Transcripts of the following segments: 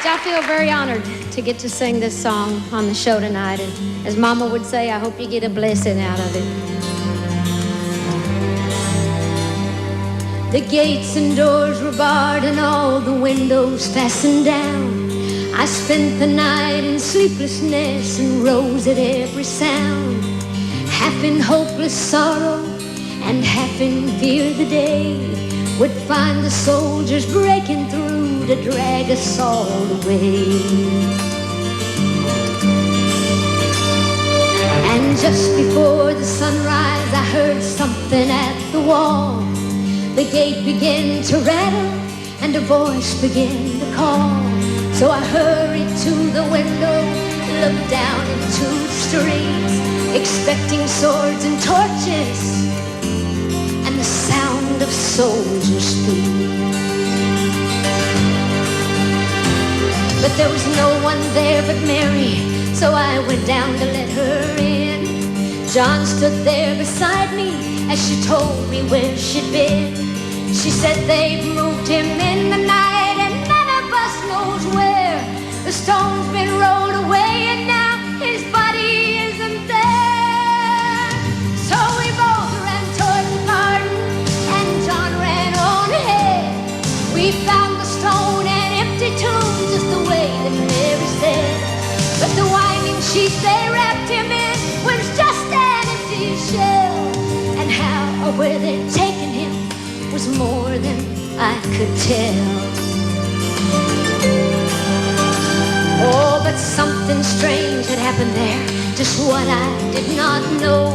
I feel very honored to get to sing this song on the show tonight. And as Mama would say, I hope you get a blessing out of it. The gates and doors were barred and all the windows fastened down. I spent the night in sleeplessness and rose at every sound, half in hopeless sorrow and half in fear the day would find the soldiers breaking through to drag us all away. And just before the sunrise, I heard something at the wall. The gate began to rattle and a voice began to call. So I hurried to the window, looked down into the streets, expecting swords and torches and the sound of soldiers' feet. But there was no one there but Mary, so I went down to let her in. John stood there beside me as she told me where she'd been. She said they've moved him in the night and none of us knows where. The stone's been rolled away and now his body isn't there. So we both ran toward the garden and John ran on ahead. We found the stone and empty tomb just the way that Mary said. But the winding sheets they wrapped him in was just an empty shell. And how or where they'd taken him was more than I could tell. Oh, but something strange had happened there, just what I did not know.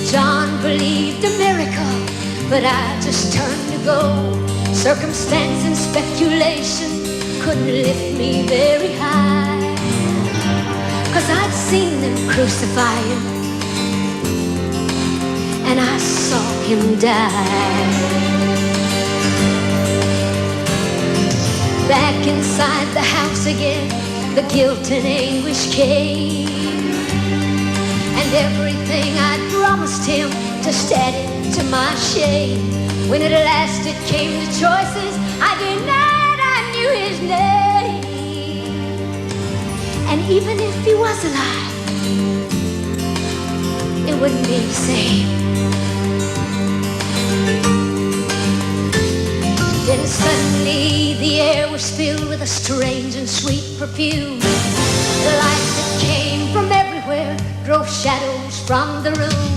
John believed a miracle, but I just turned to go. Circumstance and speculation couldn't lift me very high, 'cause I'd seen them crucify him and I saw him die. Back inside the house again, the guilt and anguish came, and everything I'd promised him just added to my shame. When at last it came to choices, I denied I knew his name. And even if he was alive, it wouldn't be the same. Then suddenly the air was filled with a strange and sweet perfume. The light that came from everywhere drove shadows from the room.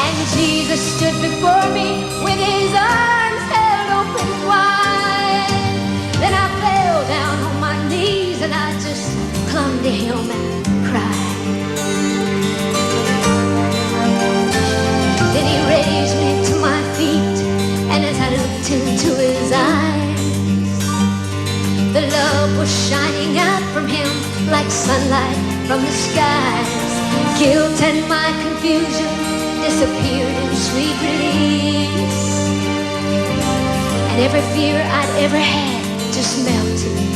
And Jesus stood before me with his arms held open wide. Then I fell down on my knees and I just clung to him and cried. Then he raised me to my feet, and as I looked into his eyes, the love was shining out from him like sunlight from the skies. Guilt and my confusion disappeared in sweet release, and every fear I'd ever had just melted